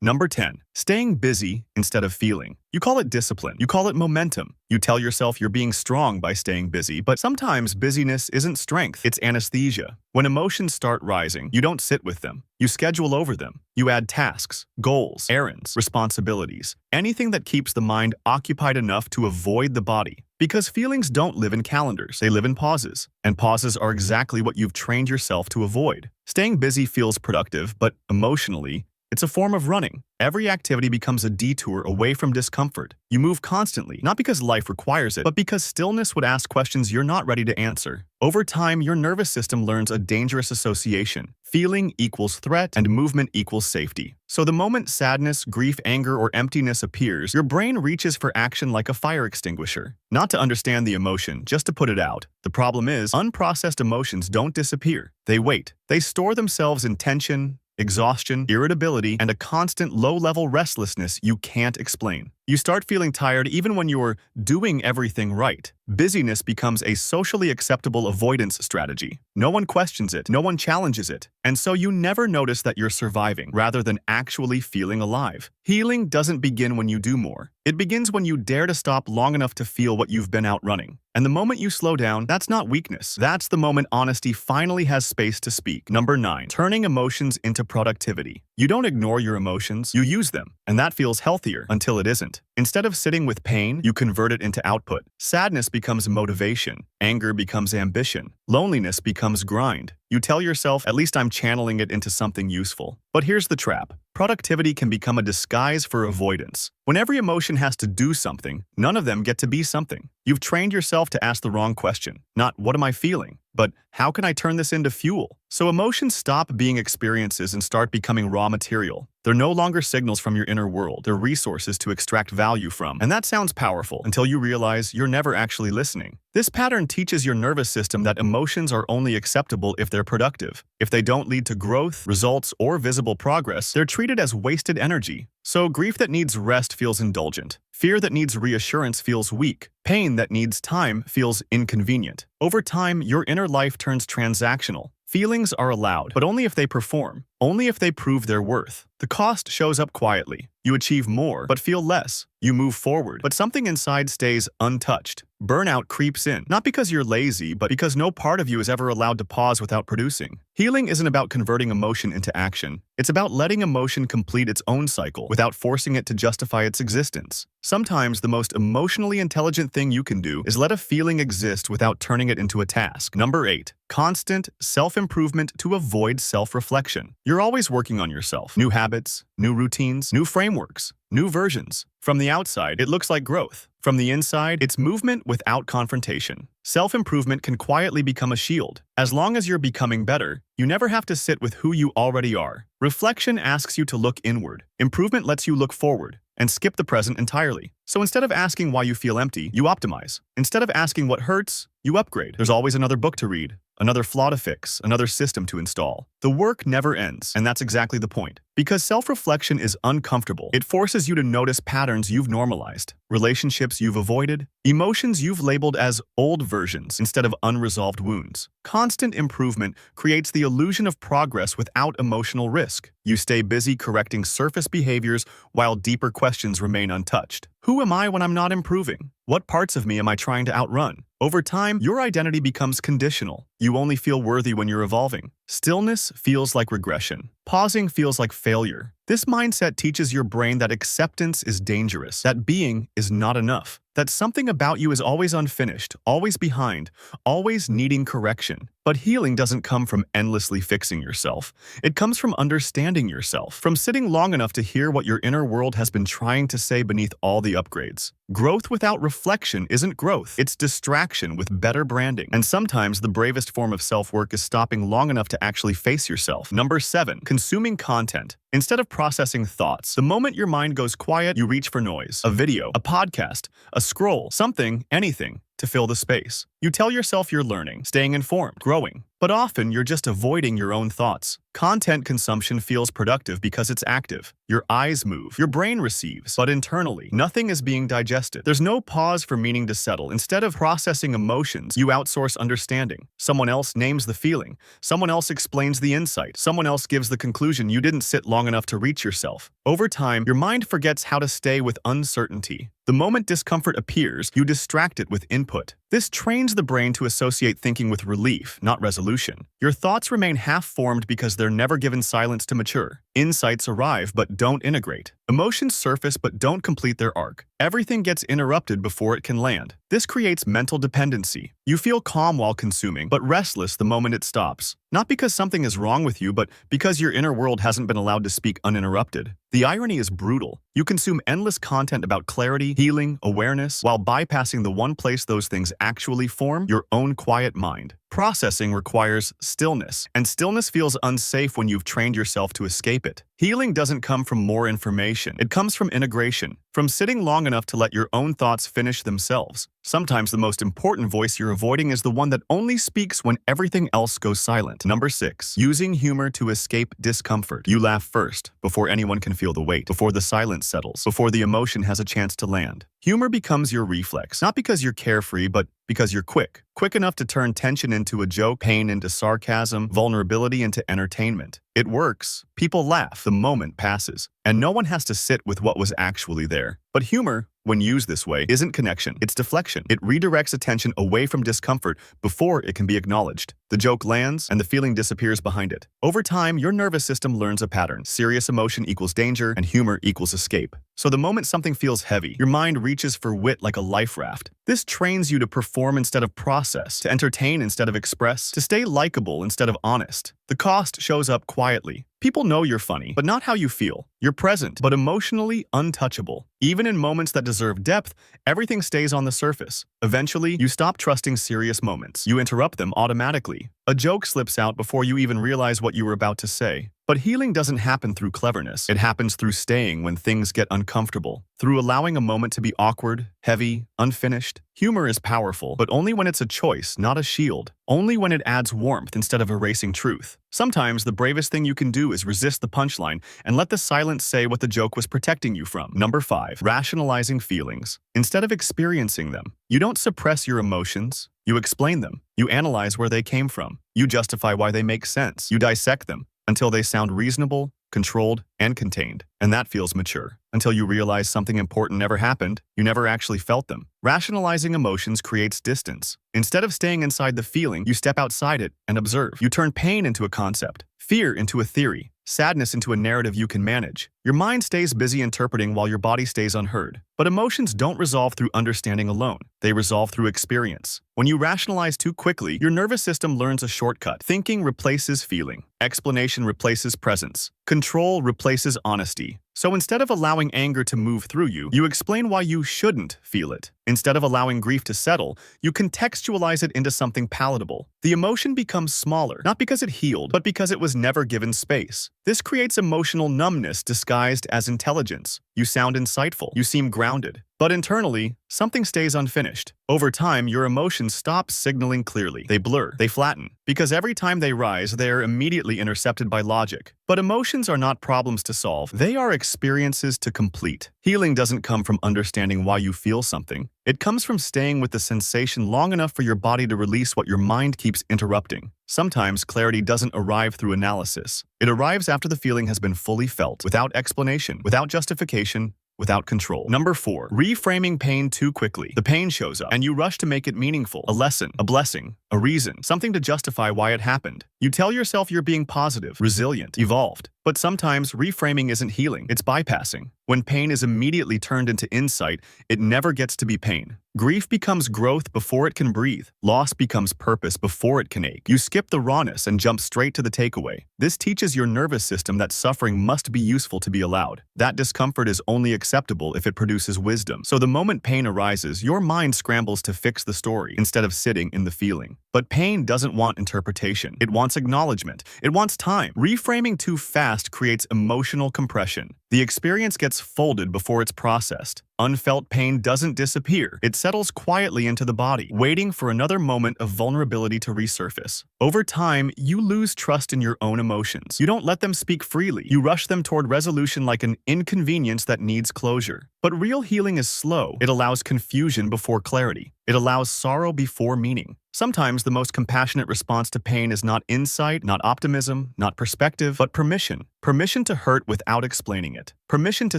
Number 10. Staying busy instead of feeling. You call it discipline. You call it momentum. You tell yourself you're being strong by staying busy, but sometimes busyness isn't strength, it's anesthesia. When emotions start rising, you don't sit with them. You schedule over them. You add tasks, goals, errands, responsibilities, anything that keeps the mind occupied enough to avoid the body. Because feelings don't live in calendars, they live in pauses. And pauses are exactly what you've trained yourself to avoid. Staying busy feels productive, but emotionally, it's a form of running. Every activity becomes a detour away from discomfort. You move constantly, not because life requires it, but because stillness would ask questions you're not ready to answer. Over time, your nervous system learns a dangerous association. Feeling equals threat, and movement equals safety. So the moment sadness, grief, anger, or emptiness appears, your brain reaches for action like a fire extinguisher. Not to understand the emotion, just to put it out. The problem is, unprocessed emotions don't disappear. They wait. They store themselves in tension, exhaustion, irritability, and a constant low-level restlessness you can't explain. You start feeling tired even when you're doing everything right. Busyness becomes a socially acceptable avoidance strategy. No one questions it, no one challenges it, and so you never notice that you're surviving rather than actually feeling alive. Healing doesn't begin when you do more. It begins when you dare to stop long enough to feel what you've been outrunning. And the moment you slow down, that's not weakness. That's the moment honesty finally has space to speak. Number 9. Turning emotions into productivity. You don't ignore your emotions, you use them. And that feels healthier until it isn't. Instead of sitting with pain, you convert it into output. Sadness becomes motivation. Anger becomes ambition. Loneliness becomes grind. You tell yourself, at least I'm channeling it into something useful. But here's the trap. Productivity can become a disguise for avoidance. When every emotion has to do something, none of them get to be something. You've trained yourself to ask the wrong question. Not, what am I feeling? But, how can I turn this into fuel? So emotions stop being experiences and start becoming raw material. They're no longer signals from your inner world. They're resources to extract value from. And that sounds powerful until you realize you're never actually listening. This pattern teaches your nervous system that emotions are only acceptable if they're productive. If they don't lead to growth, results, or visible progress, they're treated as wasted energy. So grief that needs rest feels indulgent. Fear that needs reassurance feels weak. Pain that needs time feels inconvenient. Over time, your inner life turns transactional. Feelings are allowed, but only if they perform, only if they prove their worth. The cost shows up quietly. You achieve more, but feel less. You move forward, but something inside stays untouched. Burnout creeps in, not because you're lazy, but because no part of you is ever allowed to pause without producing. Healing isn't about converting emotion into action. It's about letting emotion complete its own cycle without forcing it to justify its existence. Sometimes the most emotionally intelligent thing you can do is let a feeling exist without turning it into a task. Number 8. Constant self-improvement to avoid self-reflection. You're always working on yourself. New habits, new routines, new frameworks, new versions. From the outside, it looks like growth. From the inside, it's movement without confrontation. Self-improvement can quietly become a shield. As long as you're becoming better, you never have to sit with who you already are. Reflection asks you to look inward. Improvement lets you look forward and skip the present entirely. So instead of asking why you feel empty, you optimize. Instead of asking what hurts, you upgrade. There's always another book to read, another flaw to fix, another system to install. The work never ends, and that's exactly the point. Because self-reflection is uncomfortable, it forces you to notice patterns you've normalized, relationships you've avoided, emotions you've labeled as old versions instead of unresolved wounds. Constant improvement creates the illusion of progress without emotional risk. You stay busy correcting surface behaviors while deeper questions remain untouched. Who am I when I'm not improving? What parts of me am I trying to outrun? Over time, your identity becomes conditional. You only feel worthy when you're evolving. Stillness feels like regression. Pausing feels like failure. This mindset teaches your brain that acceptance is dangerous, that being is not enough, that something about you is always unfinished, always behind, always needing correction. But healing doesn't come from endlessly fixing yourself. It comes from understanding yourself, from sitting long enough to hear what your inner world has been trying to say beneath all the upgrades. Growth without reflection isn't growth, it's distraction with better branding. And sometimes the bravest form of self-work is stopping long enough to actually face yourself. Number 7. Consuming content. Instead of processing thoughts, the moment your mind goes quiet, you reach for noise. A video, a podcast, a scroll, something, anything, to fill the space. You tell yourself you're learning, staying informed, growing. But often, you're just avoiding your own thoughts. Content consumption feels productive because it's active. Your eyes move, your brain receives, but internally, nothing is being digested. There's no pause for meaning to settle. Instead of processing emotions, you outsource understanding. Someone else names the feeling. Someone else explains the insight. Someone else gives the conclusion you didn't sit long enough to reach yourself. Over time, your mind forgets how to stay with uncertainty. The moment discomfort appears, you distract it with input. This trains the brain to associate thinking with relief, not resolution. Your thoughts remain half-formed because they're never given silence to mature. Insights arrive but don't integrate. Emotions surface but don't complete their arc. Everything gets interrupted before it can land. This creates mental dependency. You feel calm while consuming, but restless the moment it stops. Not because something is wrong with you, but because your inner world hasn't been allowed to speak uninterrupted. The irony is brutal. You consume endless content about clarity, healing, awareness, while bypassing the one place those things actually form, your own quiet mind. Processing requires stillness, and stillness feels unsafe when you've trained yourself to escape it. Healing doesn't come from more information. It comes from integration, from sitting long enough to let your own thoughts finish themselves. Sometimes the most important voice you're avoiding is the one that only speaks when everything else goes silent. Number 6. Using humor to escape discomfort. You laugh first, before anyone can feel the weight, before the silence settles, before the emotion has a chance to land. Humor becomes your reflex, not because you're carefree, but because you're quick enough to turn tension into a joke, pain into sarcasm, vulnerability into entertainment. It works. People laugh, the moment passes, and no one has to sit with what was actually there. But humor, when used this way, isn't connection, it's deflection. It redirects attention away from discomfort before it can be acknowledged. The joke lands, and the feeling disappears behind it. Over time, your nervous system learns a pattern. Serious emotion equals danger, and humor equals escape. So the moment something feels heavy, your mind reaches for wit like a life raft. This trains you to perform instead of process, to entertain instead of express, to stay likable instead of honest. The cost shows up quietly. People know you're funny, but not how you feel. You're present, but emotionally untouchable. Even in moments that deserve depth, everything stays on the surface. Eventually, you stop trusting serious moments. You interrupt them automatically. A joke slips out before you even realize what you were about to say. But healing doesn't happen through cleverness. It happens through staying when things get uncomfortable, through allowing a moment to be awkward, heavy, unfinished. Humor is powerful, but only when it's a choice, not a shield. Only when it adds warmth instead of erasing truth. Sometimes the bravest thing you can do is resist the punchline and let the silence say what the joke was protecting you from. Number 5. Rationalizing feelings. Instead of experiencing them, you don't suppress your emotions. You explain them. You analyze where they came from. You justify why they make sense. You dissect them until they sound reasonable, controlled, and contained. And that feels mature. Until you realize something important never happened, you never actually felt them. Rationalizing emotions creates distance. Instead of staying inside the feeling, you step outside it and observe. You turn pain into a concept, fear into a theory, sadness into a narrative you can manage. Your mind stays busy interpreting while your body stays unheard. But emotions don't resolve through understanding alone. They resolve through experience. When you rationalize too quickly, your nervous system learns a shortcut. Thinking replaces feeling. Explanation replaces presence. Control replaces honesty. So instead of allowing anger to move through you, you explain why you shouldn't feel it. Instead of allowing grief to settle, you contextualize it into something palatable. The emotion becomes smaller, not because it healed, but because it was never given space. This creates emotional numbness disguised as intelligence. You sound insightful. You seem grounded. But internally, something stays unfinished. Over time, your emotions stop signaling clearly. They blur, they flatten, because every time they rise, they are immediately intercepted by logic. But emotions are not problems to solve. They are experiences to complete. Healing doesn't come from understanding why you feel something. It comes from staying with the sensation long enough for your body to release what your mind keeps interrupting. Sometimes clarity doesn't arrive through analysis. It arrives after the feeling has been fully felt, without explanation, without justification, without control. Number 4. Reframing pain too quickly. The pain shows up, and you rush to make it meaningful. A lesson, a blessing, a reason, something to justify why it happened. You tell yourself you're being positive, resilient, evolved. But sometimes reframing isn't healing, it's bypassing. When pain is immediately turned into insight, it never gets to be pain. Grief becomes growth before it can breathe. Loss becomes purpose before it can ache. You skip the rawness and jump straight to the takeaway. This teaches your nervous system that suffering must be useful to be allowed. That discomfort is only acceptable if it produces wisdom. So the moment pain arises, your mind scrambles to fix the story instead of sitting in the feeling. But pain doesn't want interpretation. It wants acknowledgement. It wants time. Reframing too fast creates emotional compression. The experience gets folded before it's processed. Unfelt pain doesn't disappear. It settles quietly into the body, waiting for another moment of vulnerability to resurface. Over time, you lose trust in your own emotions. You don't let them speak freely. You rush them toward resolution like an inconvenience that needs closure. But real healing is slow. It allows confusion before clarity. It allows sorrow before meaning. Sometimes the most compassionate response to pain is not insight, not optimism, not perspective, but permission. Permission to hurt without explaining it. it. Permission to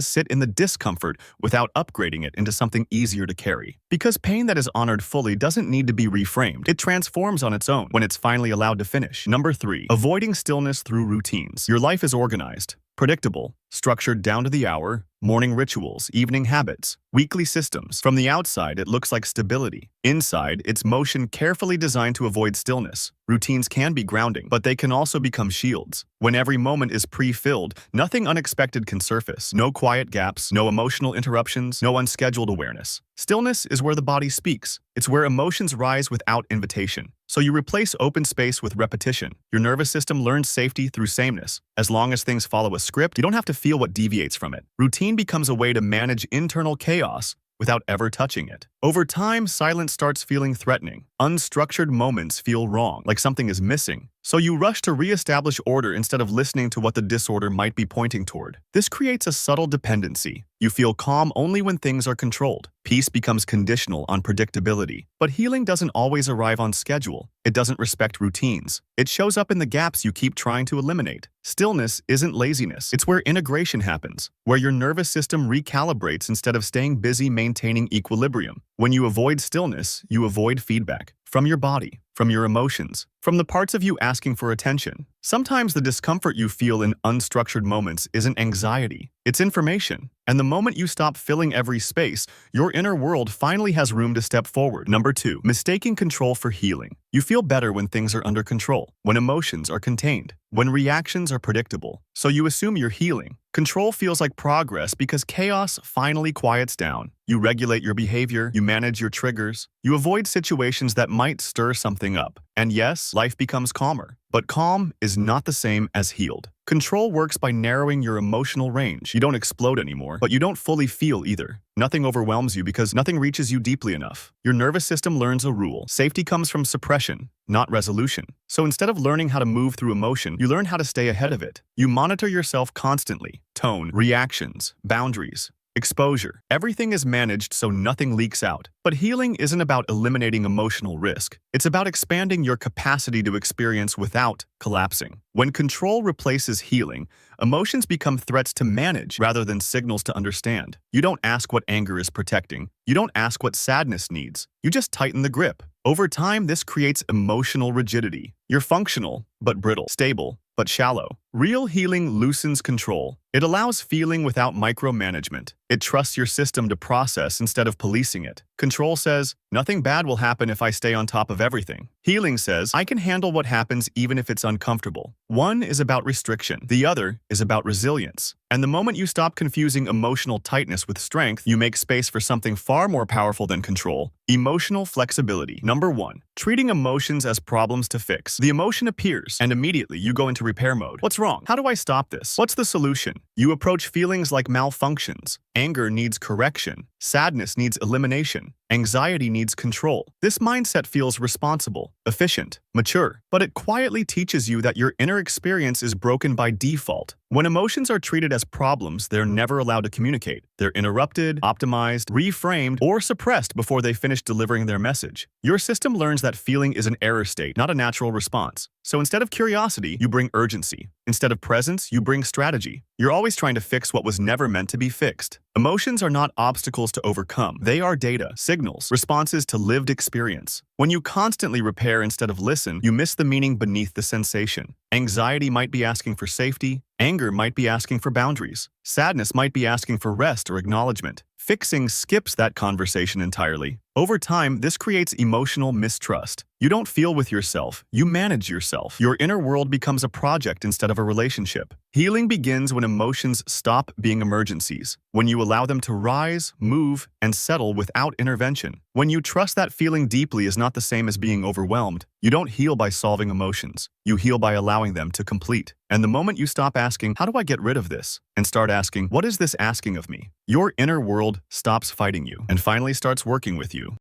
sit in the discomfort without upgrading it into something easier to carry. Because pain that is honored fully doesn't need to be reframed. It transforms on its own when it's finally allowed to finish. Number 3. Avoiding stillness through routines. Your life is organized, predictable, structured down to the hour, morning rituals, evening habits, weekly systems. From the outside, it looks like stability. Inside, it's motion carefully designed to avoid stillness. Routines can be grounding, but they can also become shields. When every moment is pre-filled, nothing unexpected can surface. No quiet gaps, no emotional interruptions, no unscheduled awareness. Stillness is where the body speaks. It's where emotions rise without invitation. So you replace open space with repetition. Your nervous system learns safety through sameness. As long as things follow a script, you don't have to feel what deviates from it. Routine becomes a way to manage internal chaos without ever touching it. Over time, silence starts feeling threatening. Unstructured moments feel wrong, like something is missing. So you rush to reestablish order instead of listening to what the disorder might be pointing toward. This creates a subtle dependency. You feel calm only when things are controlled. Peace becomes conditional on predictability. But healing doesn't always arrive on schedule. It doesn't respect routines. It shows up in the gaps you keep trying to eliminate. Stillness isn't laziness. It's where integration happens, where your nervous system recalibrates instead of staying busy maintaining equilibrium. When you avoid stillness, you avoid feedback. From your body, from your emotions, from the parts of you asking for attention. Sometimes the discomfort you feel in unstructured moments isn't anxiety, it's information. And the moment you stop filling every space, your inner world finally has room to step forward. Number 2, mistaking control for healing. You feel better when things are under control, when emotions are contained, when reactions are predictable. So you assume you're healing. Control feels like progress because chaos finally quiets down. You regulate your behavior, you manage your triggers, you avoid situations that might stir something up. And yes, life becomes calmer. But calm is not the same as healed. Control works by narrowing your emotional range. You don't explode anymore, but you don't fully feel either. Nothing overwhelms you because nothing reaches you deeply enough. Your nervous system learns a rule. Safety comes from suppression, not resolution. So instead of learning how to move through emotion, you learn how to stay ahead of it. You monitor yourself constantly. Tone, reactions, boundaries, exposure. Everything is managed so nothing leaks out. But healing isn't about eliminating emotional risk. It's about expanding your capacity to experience without collapsing. When control replaces healing, emotions become threats to manage rather than signals to understand. You don't ask what anger is protecting. You don't ask what sadness needs. You just tighten the grip. Over time, this creates emotional rigidity. You're functional, but brittle, stable, but shallow. Real healing loosens control. It allows feeling without micromanagement. It trusts your system to process instead of policing it. Control says, nothing bad will happen if I stay on top of everything. Healing says, I can handle what happens even if it's uncomfortable. One is about restriction. The other is about resilience. And the moment you stop confusing emotional tightness with strength, you make space for something far more powerful than control: emotional flexibility. Number 1, treating emotions as problems to fix. The emotion appears, and immediately you go into repair mode. What's wrong? How do I stop this? What's the solution? You approach feelings like malfunctions. Anger needs correction. Sadness needs elimination. Anxiety needs control. This mindset feels responsible, efficient, mature, but it quietly teaches you that your inner experience is broken by default. When emotions are treated as problems, they're never allowed to communicate. They're interrupted, optimized, reframed, or suppressed before they finish delivering their message. Your system learns that feeling is an error state, not a natural response. So instead of curiosity, you bring urgency. Instead of presence, you bring strategy. You're always trying to fix what was never meant to be fixed. Emotions are not obstacles to overcome. They are data, signals, responses to lived experience. When you constantly repair instead of listen, you miss the meaning beneath the sensation. Anxiety might be asking for safety. Anger might be asking for boundaries. Sadness might be asking for rest or acknowledgement. Fixing skips that conversation entirely. Over time, this creates emotional mistrust. You don't feel with yourself, you manage yourself. Your inner world becomes a project instead of a relationship. Healing begins when emotions stop being emergencies, when you allow them to rise, move, and settle without intervention. When you trust that feeling deeply is not the same as being overwhelmed, you don't heal by solving emotions. You heal by allowing them to complete. And the moment you stop asking, how do I get rid of this? And start asking, what is this asking of me? Your inner world stops fighting you and finally starts working with you.